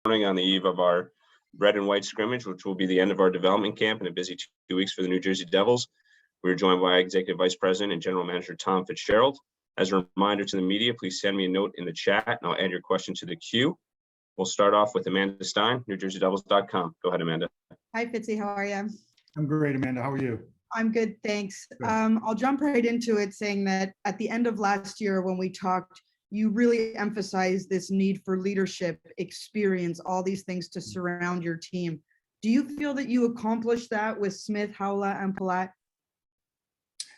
morning on the eve of our red and white scrimmage, which will be the end of our development camp and a busy 2 weeks for the New Jersey Devils. We're joined by Executive Vice President and General Manager Tom Fitzgerald. As a reminder to the media, please send me a note in the chat and I'll add your question to the queue. We'll start off with Amanda Stein, NewJerseyDevils.com. Go ahead, Amanda. Hi, Fitzy. How are you? I'm great, Amanda. How are you? I'm good, thanks. Good. I'll jump right into it saying that at the end of last year when we talked, you really emphasized this need for leadership, experience, all these things to surround your team. Do you feel that you accomplished that with Smith, Howla, and Palat?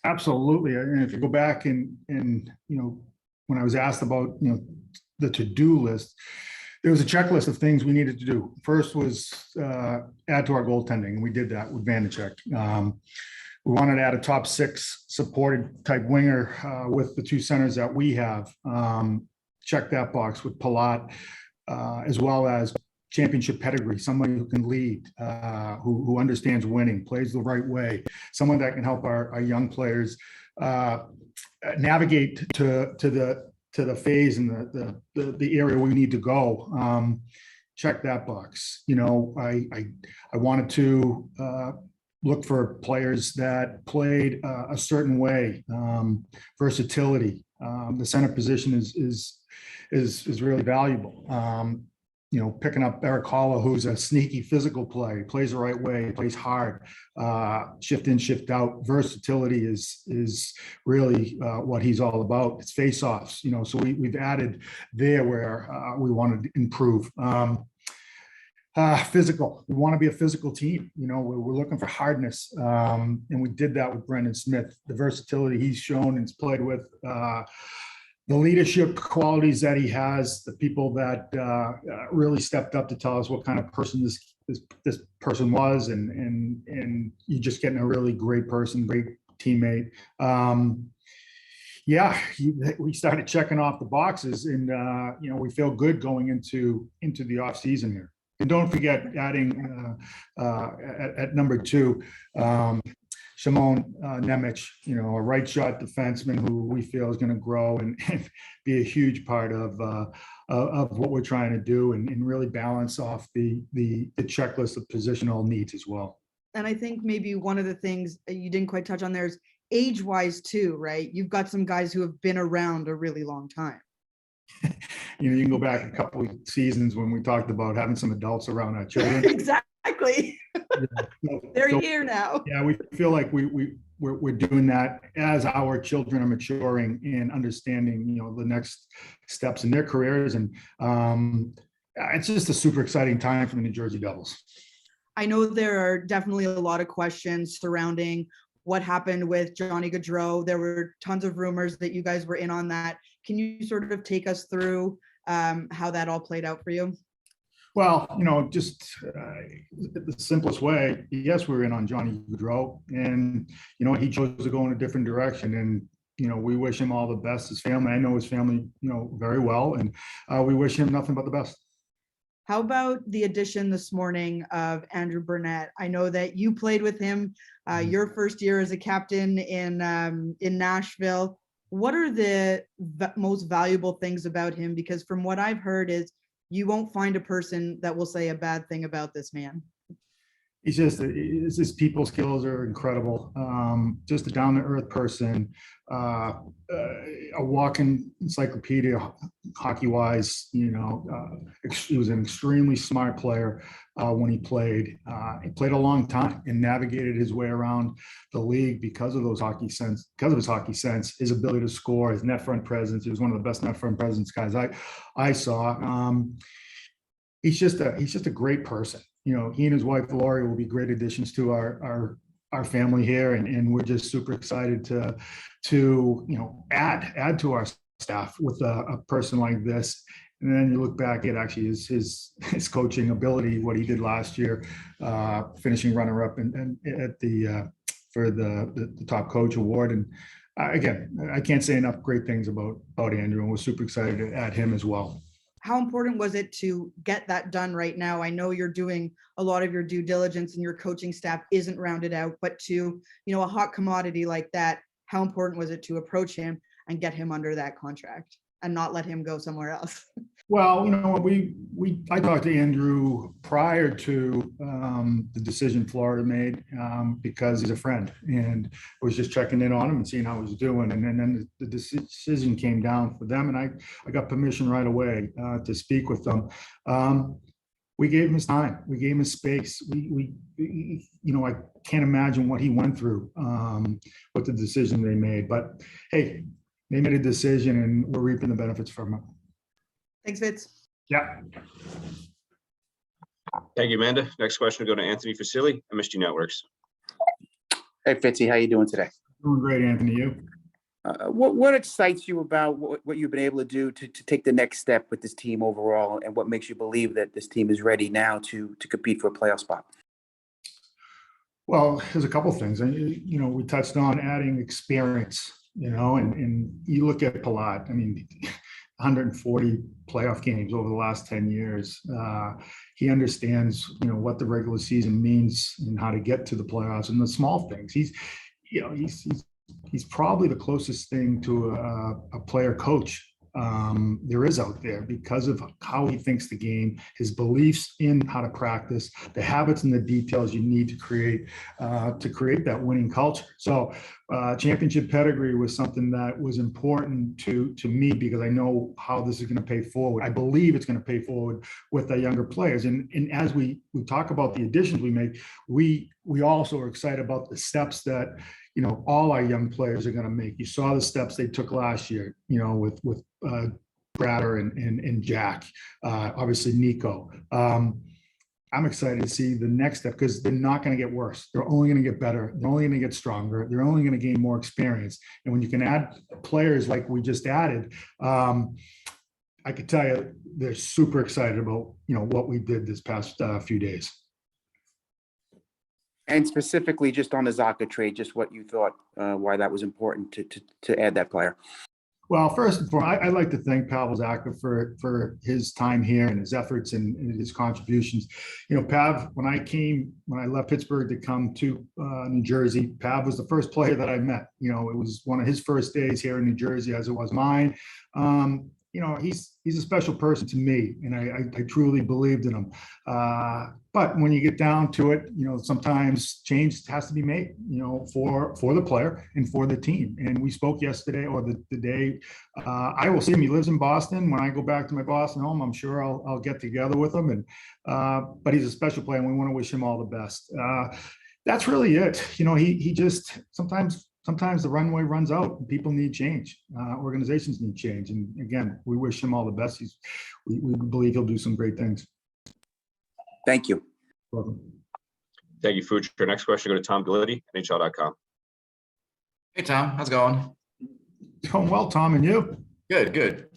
Absolutely. And if you go back and when I was asked about, the to-do list, there was a checklist of things we needed to do. First was add to our goaltending. We did that with Vanacek. We wanted to add a top six supported type winger with the two centers that we have. Check that box with Palat, as well as championship pedigree, somebody who can lead, who understands winning, plays the right way, someone that can help our young players navigate to the phase and the area we need to go. Check that box. I wanted to look for players that played a certain way, versatility. The center position is really valuable. Picking up Eric Holla, who's a sneaky physical player, plays the right way, plays hard, shift in, shift out. Versatility is really what he's all about. It's face-offs, so we've added there where we wanted to improve. Physical. We want to be a physical team. We're looking for hardness, and we did that with Brendan Smith. The versatility he's shown and has played with, the leadership qualities that he has, the people that really stepped up to tell us what kind of person this person was, and you're just getting a really great person, great teammate. We started checking off the boxes, and we feel good going into the off season here. And don't forget adding at number 2, Shimon Nemec, a right shot defenseman who we feel is going to grow and be a huge part of what we're trying to do and really balance off the checklist of positional needs as well. And I think maybe one of the things you didn't quite touch on there is age-wise too, right? You've got some guys who have been around a really long time. You can go back a couple of seasons when we talked about having some adults around our children. Exactly. They're here now. Yeah, we feel like we're doing that as our children are maturing and understanding, the next steps in their careers. And it's just a super exciting time for the New Jersey Devils. I know there are definitely a lot of questions surrounding what happened with Johnny Gaudreau. There were tons of rumors that you guys were in on that. Can you sort of take us through how that all played out for you? Well, just the simplest way, yes, we were in on Johnny Gaudreau, and, he chose to go in a different direction. And, we wish him all the best. His family, I know his family, very well, and we wish him nothing but the best. How about the addition this morning of Andrew Burnett? I know that you played with him your first year as a captain in Nashville. What are the most valuable things about him? Because from what I've heard is you won't find a person that will say a bad thing about this man. His people skills are incredible. Just a down-to-earth person, a walking encyclopedia hockey-wise. He was an extremely smart player when he played. He played a long time and navigated his way around the league because of his hockey sense, his ability to score, his net front presence. He was one of the best net front presence guys I saw. He's just a great person. He and his wife Lori will be great additions to our family here, and we're just super excited to add to our staff with a person like this. And then you look back at actually his coaching ability, what he did last year, finishing runner-up and at for the top coach award. And again, I can't say enough great things about Andrew, and we're super excited to add him as well. How important was it to get that done right now? I know you're doing a lot of your due diligence and your coaching staff isn't rounded out, but to, a hot commodity like that, how important was it to approach him and get him under that contract and not let him go somewhere else? Well, I talked to Andrew prior to the decision Florida made because he's a friend, and I was just checking in on him and seeing how he was doing. And then the decision came down for them, and I got permission right away to speak with them. We gave him his time. We gave him his space. I can't imagine what he went through with the decision they made. But hey, they made a decision, and we're reaping the benefits from it. Thanks, Fitz. Yeah. Thank you, Amanda. Next question will go to Anthony Facili, MSG Networks. Hey, Fitzy, how you doing today? Doing great, Anthony. You? What excites you about what you've been able to do to take the next step with this team overall, and what makes you believe that this team is ready now to compete for a playoff spot? Well, there's a couple things. We touched on adding experience, and you look at Palat, 140 playoff games over the last 10 years. He understands, what the regular season means and how to get to the playoffs and the small things. He's probably the closest thing to a player coach there is out there, because of how he thinks the game, his beliefs in how to practice, the habits and the details you need to create that winning culture. So championship pedigree was something that was important to me, because I know how this is going to pay forward. I believe it's going to pay forward with the younger players. And as we talk about the additions we make, we also are excited about the steps that all our young players are going to make. You saw the steps they took last year, with Bratter and Jack, obviously Nico. I'm excited to see the next step, because they're not going to get worse. They're only going to get better. They're only going to get stronger. They're only going to gain more experience. And when you can add players like we just added, I could tell you they're super excited about, what we did this past few days. And specifically just on the Zacha trade, just what you thought, why that was important to add that player. Well, first and foremost, I'd like to thank Pavel Zacha for his time here and his efforts and his contributions. Pav, when I left Pittsburgh to come to New Jersey, Pav was the first player that I met. It was one of his first days here in New Jersey, as it was mine. He's a special person to me, and I truly believed in him. But when you get down to it, sometimes change has to be made, for the player and for the team. And we spoke yesterday, or the day. I will see him. He lives in Boston. When I go back to my Boston home, I'm sure I'll get together with him. And but he's a special player, and we want to wish him all the best. That's really it. He just sometimes the runway runs out and people need change. Organizations need change. And again, we wish him all the best. We believe he'll do some great things. Thank you. Welcome. Thank you, Fuch. Our next question, go to Tom Galletti, NHL.com. Hey, Tom. How's it going? Doing well, Tom, and you? Good.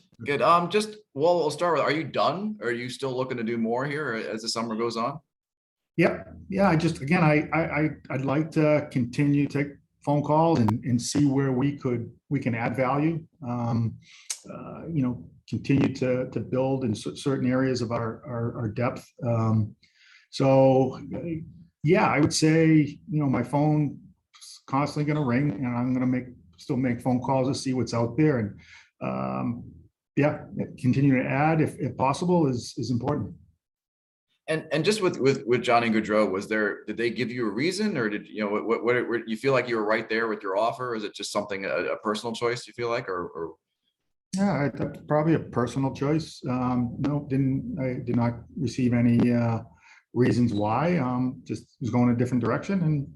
We'll start with, are you done? Or are you still looking to do more here as the summer goes on? Yeah. I'd like to continue to take phone calls and see where we can add value. Continue to build in certain areas of our depth. I would say, my phone is constantly going to ring, and I'm going to still make phone calls to see what's out there. And continue to add if possible is important. And just with Johnny Gaudreau, did they give you a reason, or did what you feel like you were right there with your offer? Or is it just something, a personal choice you feel like, or? Yeah, probably a personal choice. No, I did not receive any reasons why. Just was going a different direction, and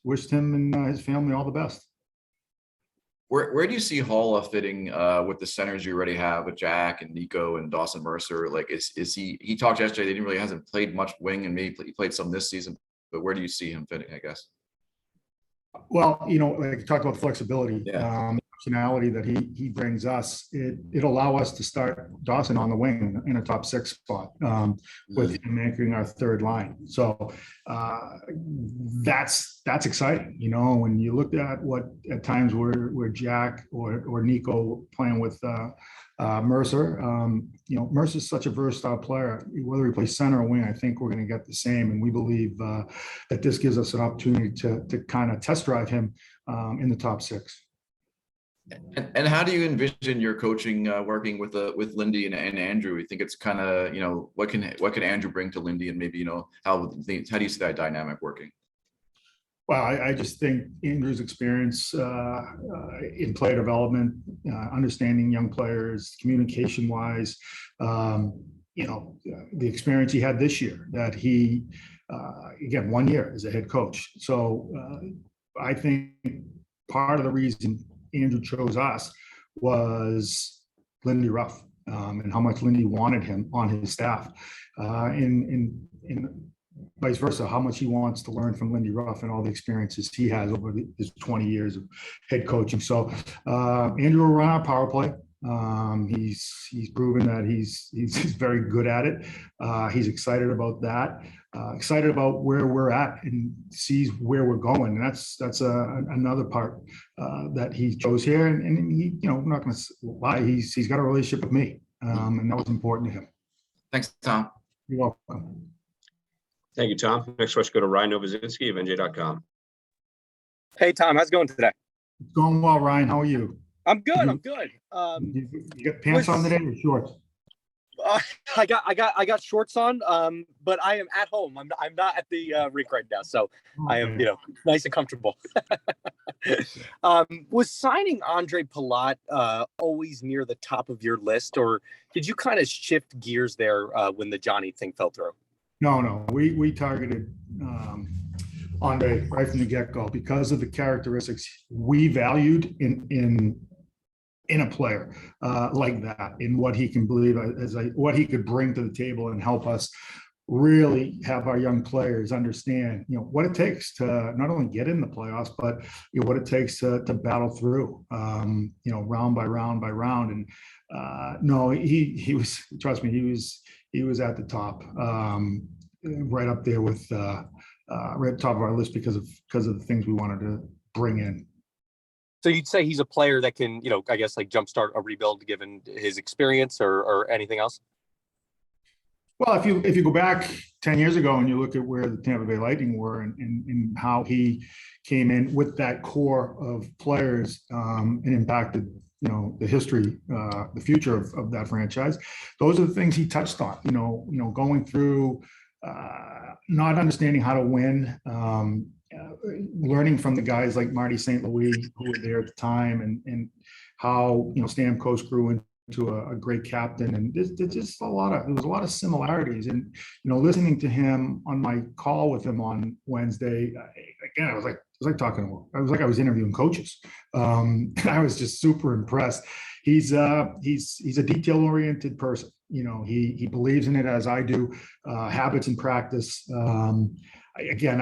wished him and his family all the best. Where do you see Halla fitting with the centers you already have with Jack and Nico and Dawson Mercer? Like, is he talked yesterday, he hasn't played much wing, and maybe he played some this season, but where do you see him fitting, I guess? Well, like you talked about flexibility, optionality that he brings us. It'll allow us to start Dawson on the wing in a top 6 spot with him anchoring our third line. So that's exciting. When you looked at what at times where Jack or Nico playing with Mercer, Mercer's such a versatile player. Whether he plays center or wing, I think we're going to get the same. And we believe that this gives us an opportunity to kind of test drive him in the top 6. And how do you envision your coaching working with Lindy and Andrew? You think it's kind of, what can Andrew bring to Lindy, and maybe, how do you see that dynamic working? Well, I just think Andrew's experience in player development, understanding young players, communication wise, the experience he had this year, that he, again, 1 year as a head coach. So I think part of the reason Andrew chose us was Lindy Ruff, and how much Lindy wanted him on his staff, and vice versa, how much he wants to learn from Lindy Ruff and all the experiences he has over his 20 years of head coaching. So Andrew will run our power play. He's proven that he's very good at it. He's excited about that. Excited about where we're at and sees where we're going. And that's another part that he chose here. And he, I'm not going to lie, he's got a relationship with me, and that was important to him. Thanks, Tom. You're welcome. Thank you, Tom. Next question go to Ryan Novozinski of NJ.com. Hey, Tom, how's it going today? It's going well, Ryan. How are you? I'm good. I'm good. You got pants on today or shorts? I got shorts on, but I am at home. I'm not at the rink right now, so I am, nice and comfortable. Was signing Andre Palat always near the top of your list, or did you kind of shift gears there when the Johnny thing fell through? No. We targeted Andre right from the get-go because of the characteristics we valued in a player like that, in what he can believe what he could bring to the table and help us really have our young players understand, what it takes to not only get in the playoffs, but what it takes to battle through, round by round by round. And no, he was, trust me, he was at the top, right up there with right at the top of our list because of the things we wanted to bring in. So you'd say he's a player that can, I guess, like jumpstart a rebuild given his experience, or anything else? Well, if you go back 10 years ago and you look at where the Tampa Bay Lightning were and how he came in with that core of players and impacted, the history, the future of that franchise, those are the things he touched on, going through, not understanding how to win, learning from the guys like Marty St. Louis who were there at the time, and how Stamkos grew into a great captain, and there's just there was a lot of similarities. And listening to him on my call with him on Wednesday, again, I was like I was interviewing coaches. I was just super impressed. He's a detail-oriented person. He believes in it as I do. Habits and practice. Again,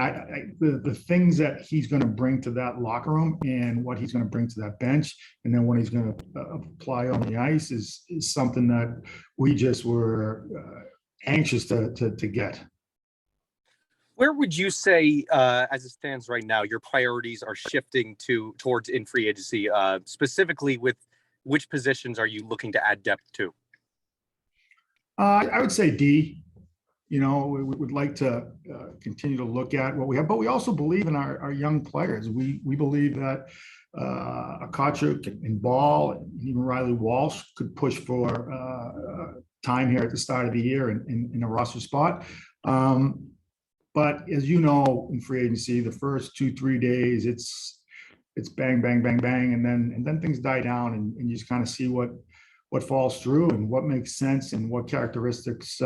the things that he's going to bring to that locker room and what he's going to bring to that bench, and then what he's going to apply on the ice is something that we just were anxious to get. Where would you say, as it stands right now, your priorities are shifting towards in free agency, specifically with which positions are you looking to add depth to? I would say D. We would like to continue to look at what we have, but we also believe in our young players. We believe that Akachuk and Ball and even Riley Walsh could push for time here at the start of the year in a roster spot. But as you know, in free agency, the first 2-3 days, it's bang, bang, bang, bang, and then things die down, and you just kind of see what falls through and what makes sense and what characteristics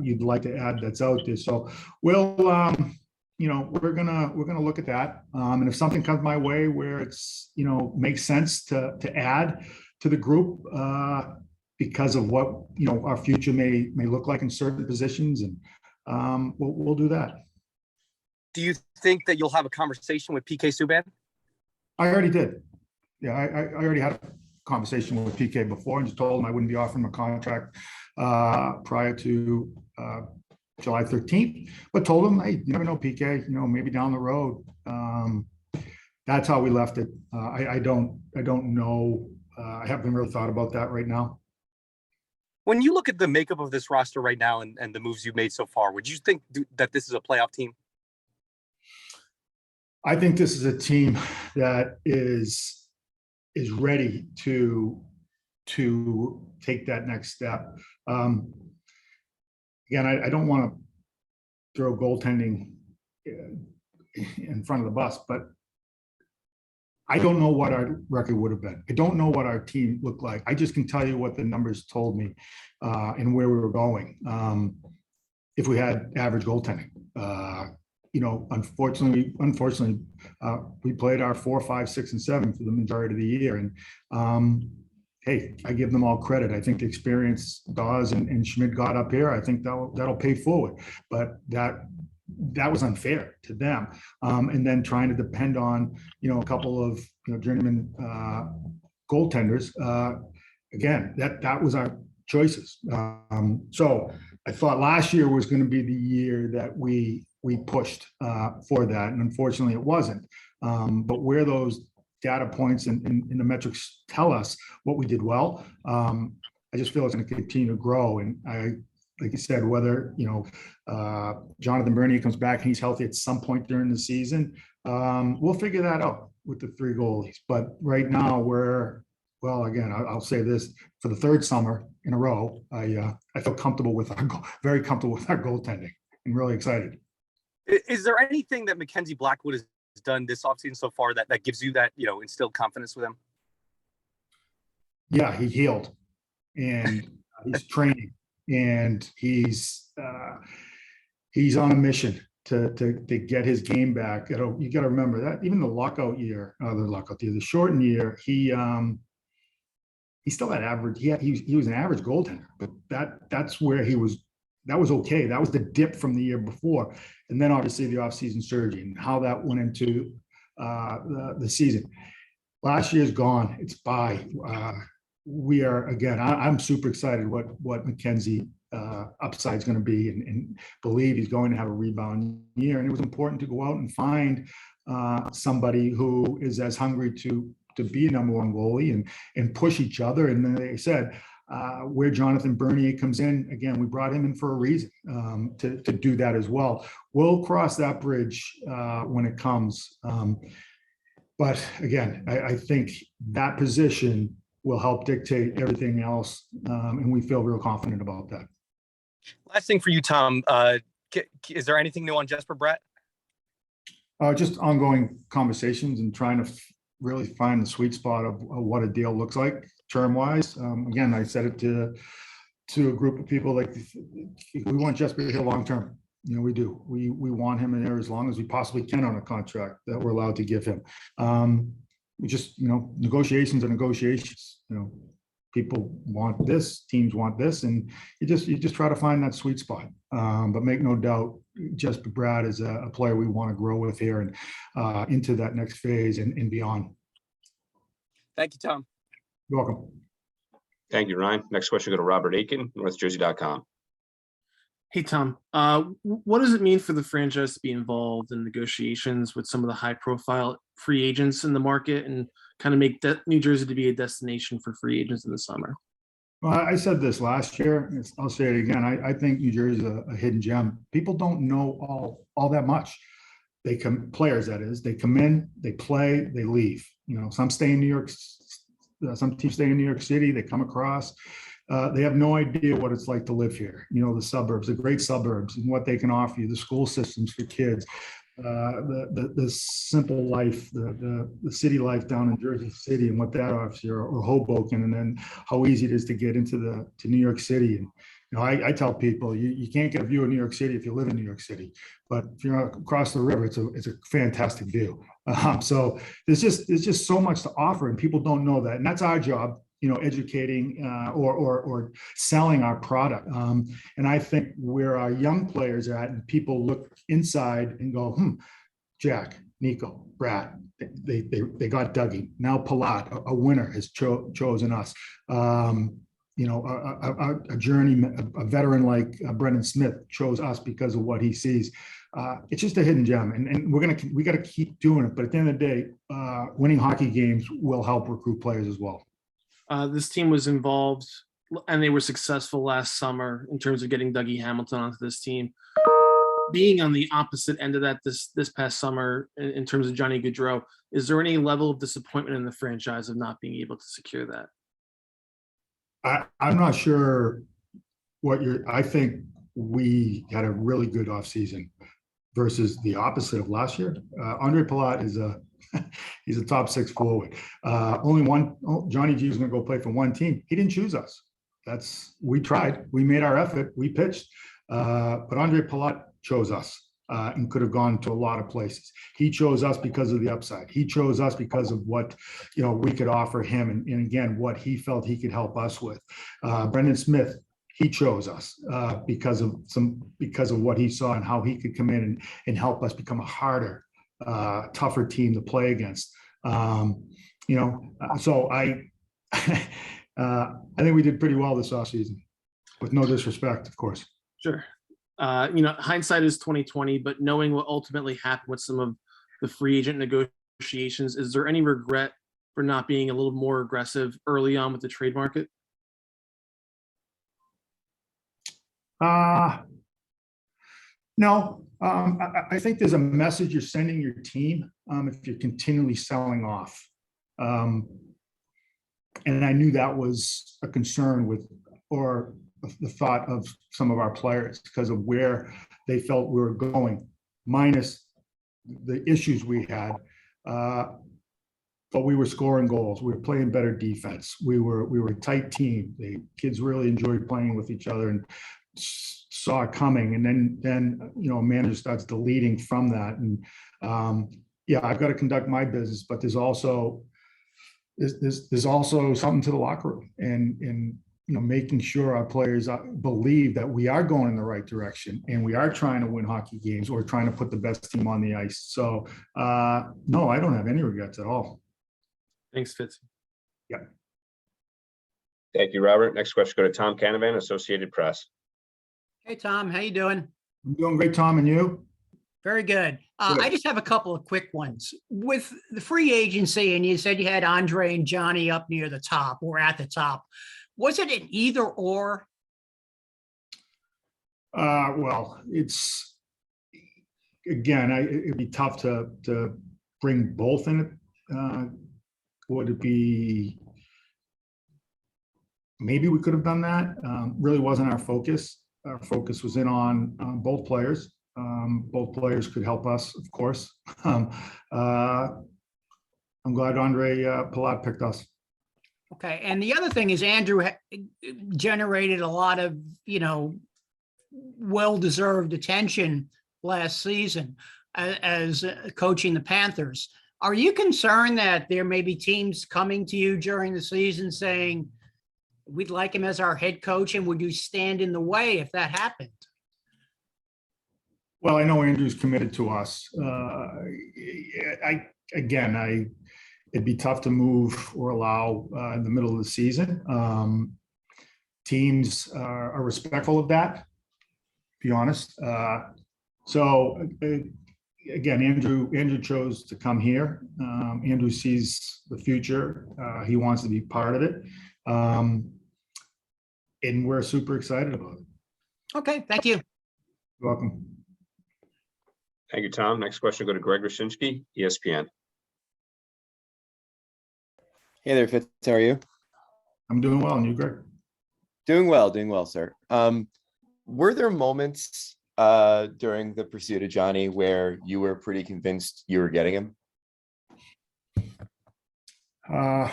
you'd like to add that's out there. So we'll, we're gonna look at that, and if something comes my way where it's makes sense to add to the group because of what our future may look like in certain positions, and we'll do that. Do you think that you'll have a conversation with PK Subban? I already did. Yeah, I already had a conversation with PK before and just told him I wouldn't be offering him a contract prior to July 13th, but told him, hey, you never know, PK, maybe down the road. That's how we left it. I don't know. I haven't really thought about that right now. When you look at the makeup of this roster right now and the moves you've made so far, would you think that this is a playoff team? I think this is a team that is is ready to take that next step. Again, I don't want to throw goaltending in front of the bus, but I don't know what our record would have been. I don't know what our team looked like. I just can tell you what the numbers told me and where we were going if we had average goaltending. Unfortunately, we played our 4, 5, 6, and 7 for the majority of the year. And hey, I give them all credit. I think the experience Dawes and Schmidt got up here, I think that'll pay forward. But that was unfair to them. And then trying to depend on, a couple of journeyman goaltenders. Again, that was our choices. So I thought last year was going to be the year that we pushed for that. And unfortunately it wasn't. But where those data points and the metrics tell us what we did well, I just feel it's going to continue to grow. And like you said, whether Jonathan Burnett comes back and he's healthy at some point during the season, we'll figure that out with the 3 goalies. But right now again, I'll say this, for the 3rd summer in a row, I feel comfortable with very comfortable with our goaltending and really excited. Is there anything that Mackenzie Blackwood has done this offseason so far that gives you that, instilled confidence with him? Yeah, he healed and he's training and he's on a mission to get his game back. You got to remember that even the shortened year, he still had average. He was an average goaltender, but that's where he was. That was okay. That was the dip from the year before, and then obviously the offseason surgery and how that went into the season. Last year's gone. It's by. We are again. I'm super excited what Mackenzie upside is going to be, and believe he's going to have a rebound year. And it was important to go out and find somebody who is as hungry to be a number 1 goalie and push each other. And then they said where Jonathan Burnett comes in, again, we brought him in for a reason to do that as well. We'll cross that bridge when it comes. But again, I think that position will help dictate everything else. And we feel real confident about that. Last thing for you, Tom, is there anything new on Jesper Bratt? Just ongoing conversations and trying to really find the sweet spot of what a deal looks like term-wise. Again, I said it to a group of people, like, we want Jesper here long-term. We do. We want him in there as long as we possibly can on a contract that we're allowed to give him. We just, negotiations are negotiations. People want this, teams want this, and you just try to find that sweet spot. But make no doubt, Jesper Bratt is a player we want to grow with here and into that next phase and beyond. Thank you, Tom. You're welcome. Thank you, Ryan. Next question go to Robert Aiken, NorthJersey.com. Hey, Tom. What does it mean for the franchise to be involved in negotiations with some of the high-profile free agents in the market and kind of make New Jersey to be a destination for free agents in the summer? Well, I said this last year. I'll say it again. I think New Jersey is a hidden gem. People don't know all that much. Players, that is, they come in, they play, they leave. Some stay in New York. Some teams stay in New York City. They come across. They have no idea what it's like to live here. The suburbs, the great suburbs, and what they can offer you. The school systems for kids, the simple life, the city life down in Jersey City, and what that offers you, or Hoboken, and then how easy it is to get to New York City. And I tell people you can't get a view of New York City if you live in New York City, but if you're across the river, it's a fantastic view. So there's just so much to offer, and people don't know that, and that's our job. Educating or selling our product. And I think where our young players are at, and people look inside and go, Jack, Nico, Bratt, they got Dougie. Now Palat, a winner, has chosen us. A journeyman, a veteran like Brendan Smith chose us because of what he sees. It's just a hidden gem, and we got to keep doing it. But at the end of the day, winning hockey games will help recruit players as well. This team was involved and they were successful last summer in terms of getting Dougie Hamilton onto this team. being on the opposite end of that this past summer in terms of Johnny Gaudreau, is there any level of disappointment in the franchise of not being able to secure that? I'm not sure I think we had a really good offseason versus the opposite of last year. Andre Palat is he's a top 6 forward. Johnny G was going to go play for one team. He didn't choose us. We tried. We made our effort. We pitched. But Andre Palat chose us and could have gone to a lot of places. He chose us because of the upside. He chose us because of what we could offer him, and again, what he felt he could help us with. Brendan Smith, he chose us because of what he saw and how he could come in and help us become a harder, tougher team to play against. So I think we did pretty well this offseason, with no disrespect, of course. Sure. Hindsight is 2020, but knowing what ultimately happened with some of the free agent negotiations, is there any regret for not being a little more aggressive early on with the trade market? No. I think there's a message you're sending your team if you're continually selling off. And I knew that was a concern or the thought of some of our players because of where they felt we were going, minus the issues we had. But we were scoring goals. We were playing better defense. We were a tight team. The kids really enjoyed playing with each other and saw it coming. And then a manager starts deleting from that. And I've got to conduct my business, but there's also something to the locker room and making sure our players believe that we are going in the right direction and we are trying to win hockey games or trying to put the best team on the ice. So, no, I don't have any regrets at all. Thanks, Fitz. Yeah. Thank you, Robert. Next question go to Tom Canavan, Associated Press. Hey, Tom, how you doing? I'm doing great, Tom, and you? Very good. Good. I just have a couple of quick ones. With the free agency, and you said you had Andre and Johnny up near the top or at the top. Was it an either or? Well, it's again, it'd be tough to bring both in it. Would it be? Maybe we could have done that. Really wasn't our focus. Our focus was in on both players. Both players could help us, of course. I'm glad Andre Palat picked us. Okay. And the other thing is Andrew generated a lot of, well-deserved attention last season as coaching the Panthers. Are you concerned that there may be teams coming to you during the season saying, we'd like him as our head coach, and would you stand in the way if that happened? Well, I know Andrew's committed to us. It'd be tough to move or allow in the middle of the season. Teams are respectful of that, to be honest. Again, Andrew chose to come here. Andrew sees the future. He wants to be part of it. And we're super excited about it. Okay, thank you. You're welcome. Thank you, Tom. Next question go to Greg Wyshynski, ESPN. Hey there, Fitz. How are you? I'm doing well. And you, Greg? Doing well, sir. Were there moments during the pursuit of Johnny where you were pretty convinced you were getting him? I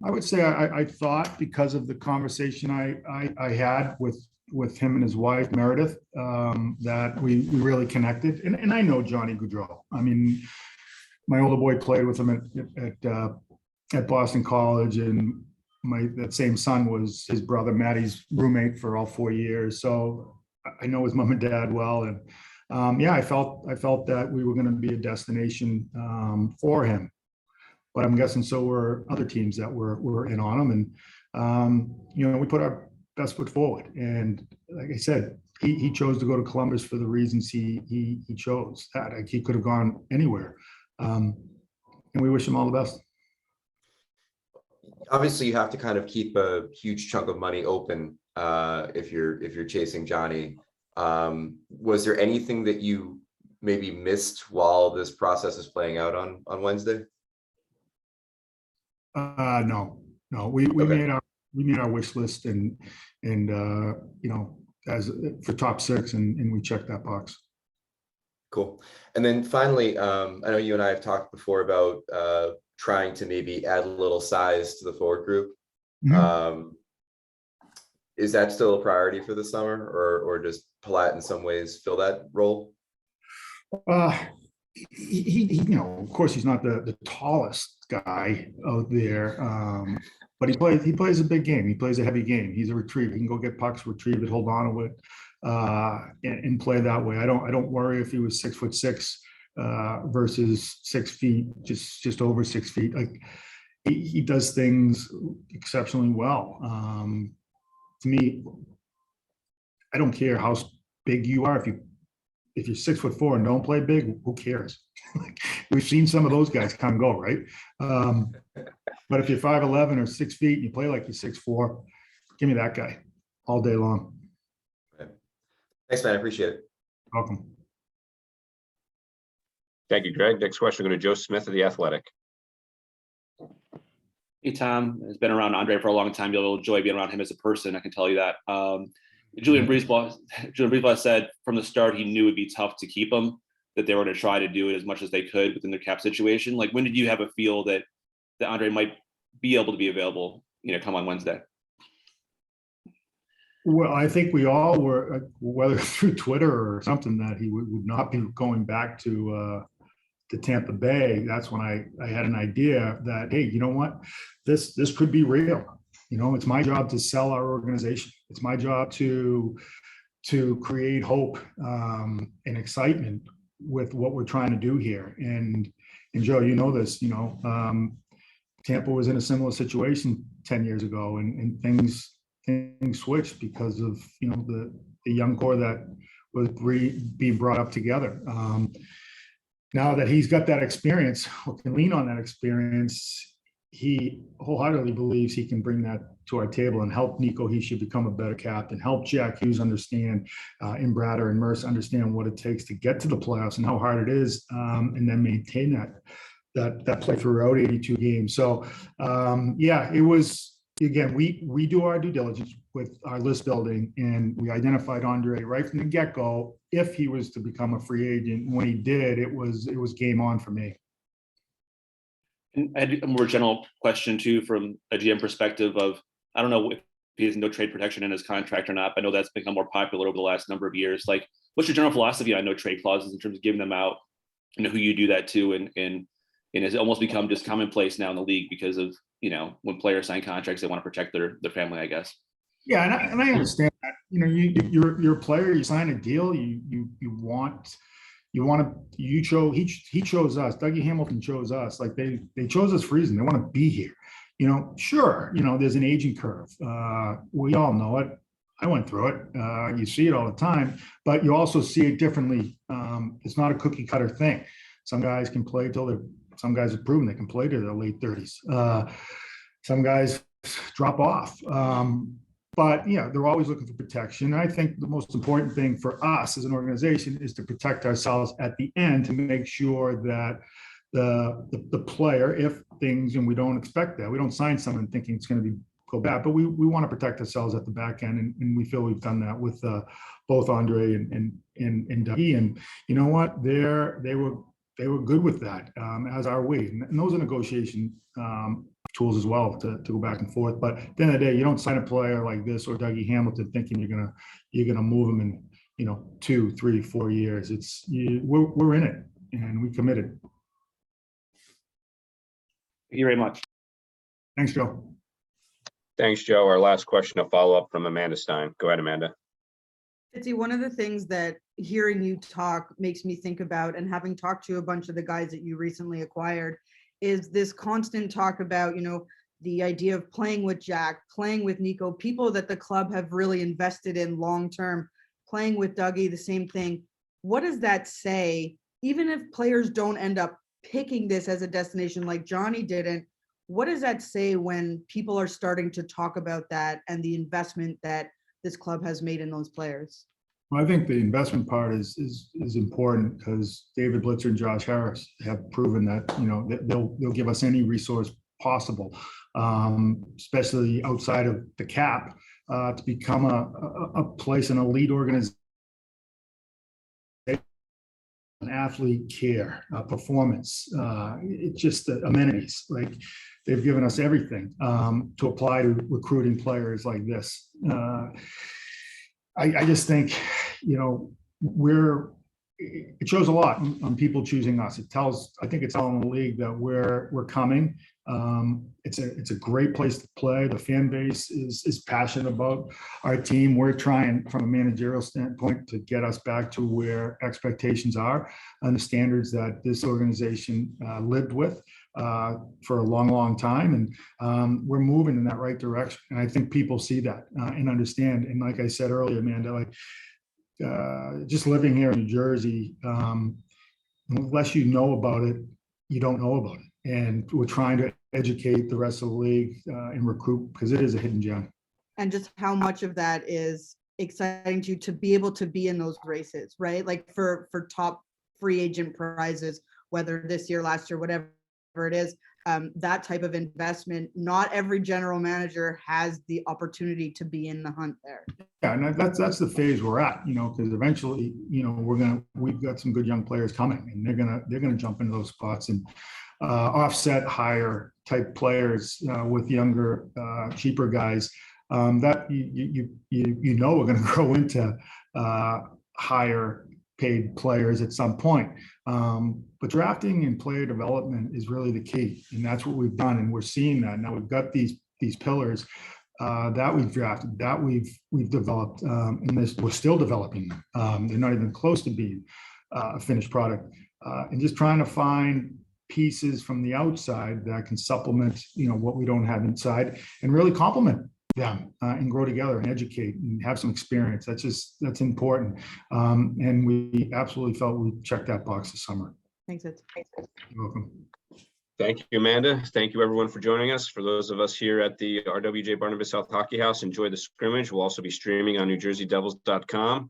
would say I thought, because of the conversation I had with him and his wife, Meredith, that we really connected. And I know Johnny Gaudreau. I mean, my older boy played with him at Boston College, and that same son was his brother Maddie's roommate for all 4 years. So I know his mom and dad well. And I felt that we were going to be a destination for him. But I'm guessing so were other teams that were in on him. And, we put our best foot forward. And like I said, he chose to go to Columbus for the reasons he chose. That he could have gone anywhere. And we wish him all the best. Obviously, you have to kind of keep a huge chunk of money open if you're chasing Johnny. Was there anything that you maybe missed while this process is playing out on Wednesday? No, we Okay. made our wish list and as for top six, and we checked that box. Cool. And then finally, I know you and I have talked before about trying to maybe add a little size to the forward group. Mhm. Is that still a priority for the summer, or does Palat in some ways fill that role? He of course, he's not the tallest guy out there, but he plays a big game. He plays a heavy game. He's a retriever. He can go get pucks, retrieve it, hold on to it, and play that way. I don't worry if he was 6'6" versus 6 feet, just over 6 feet. Like he does things exceptionally well. To me, I don't care how big you are. If you're 6'4" and don't play big, who cares? We've seen some of those guys come and go, right? But if you're 5'11" or 6 feet and you play like you're 6'4", give me that guy all day long. Right. Thanks, man. I appreciate it. Welcome. Thank you, Greg. Next question, go to Joe Smith of The Athletic. Hey, Tom has been around Andre for a long time. You'll enjoy being around him as a person. I can tell you that. Julian Breezeball said from the start he knew it'd be tough to keep him, that they were going to try to do it as much as they could within their cap situation. Like, when did you have a feel that Andre might be able to be available, come on Wednesday? Well, I think we all were, whether through Twitter or something, that he would not be going back to Tampa Bay. That's when I had an idea that, hey, you know what, this could be real. It's my job to sell our organization. It's my job to create hope and excitement with what we're trying to do here. And Joe, this, Tampa was in a similar situation 10 years ago, and things switched because of, the young core that was being brought up together. Now that he's got that experience, or can lean on that experience, he wholeheartedly believes he can bring that to our table and help Nico Hischier become a better captain, help Jack Hughes understand, and Bratter and Mercer understand what it takes to get to the playoffs and how hard it is, and then maintain that play throughout 82 games. So it was, again, we do our due diligence with our list building, and we identified Andre right from the get-go. If he was to become a free agent, when he did, it was game on for me. And I had a more general question too, from a GM perspective of, I don't know if he has no trade protection in his contract or not, but I know that's become more popular over the last number of years. Like, what's your general philosophy on no trade clauses in terms of giving them out, who you do that to, and has it almost become just commonplace now in the league because of, when players sign contracts, they want to protect their family, I guess. Yeah, and I understand that. You're a player. You sign a deal. He chose us. Dougie Hamilton chose us. Like they chose us for a reason. They want to be here. Sure. There's an aging curve. We all know it. I went through it. You see it all the time, but you also see it differently. It's not a cookie cutter thing. Some guys can play some guys have proven they can play to their late 30s. Some guys drop off. But they're always looking for protection. I think the most important thing for us as an organization is to protect ourselves at the end, to make sure that the player, if things, and we don't expect that, we don't sign someone thinking it's going to go bad, but we want to protect ourselves at the back end, and we feel we've done that with both Andre and Dougie. And you know what, they were good with that, as are we. And those are negotiation tools as well to go back and forth. But at the end of the day, you don't sign a player like this or Dougie Hamilton thinking you're gonna move him in 2, 3, 4 years. We're in it, and we committed. Thank you very much. Thanks, Joe. Thanks, Joe. Our last question, a follow-up from Amanda Stein. Go ahead, Amanda. Fitzy, one of the things that hearing you talk makes me think about, and having talked to a bunch of the guys that you recently acquired, is this constant talk about, the idea of playing with Jack, playing with Nico, people that the club have really invested in long-term, playing with Dougie, the same thing. What does that say? Even if players don't end up picking this as a destination like Johnny didn't, what does that say when people are starting to talk about that and the investment that this club has made in those players. I think the investment part is important because David Blitzer and Josh Harris have proven that, that they'll give us any resource possible, especially outside of the cap, to become a place, an elite organization, an athlete care, performance, it's just the amenities. Like, they've given us everything to apply to recruiting players like this. I just think, it shows a lot on people choosing us. I think it's telling the league that we're coming. It's a great place to play. The fan base is passionate about our team. We're trying, from a managerial standpoint, to get us back to where expectations are and the standards that this organization lived with for a long, long time. And we're moving in that right direction. And I think people see that and understand. And like I said earlier, Amanda, just living here in New Jersey, unless you know about it, you don't know about it. And we're trying to educate the rest of the league and recruit, because it is a hidden gem. And just how much of that is exciting to be able to be in those races, right? Like for top free agent prizes, whether this year, last year, whatever it is, that type of investment, not every general manager has the opportunity to be in the hunt there. Yeah, and that's the phase we're at, because eventually, we've got some good young players coming, and they're gonna jump into those spots and offset higher type players with younger, cheaper guys that we're going to grow into higher paid players at some point. But drafting and player development is really the key, and that's what we've done, and we're seeing that now. We've got these pillars that we've drafted, that we've developed, and we're still developing them. They're not even close to being a finished product, and just trying to find pieces from the outside that can supplement, what we don't have inside, and really complement them and grow together and educate and have some experience. That's important. And we absolutely felt we checked that box this summer. Thanks. You're welcome. Thank you, Amanda. Thank you, everyone, for joining us. For those of us here at the RWJ Barnabas South Hockey House, enjoy the scrimmage. We'll also be streaming on NewJerseyDevils.com.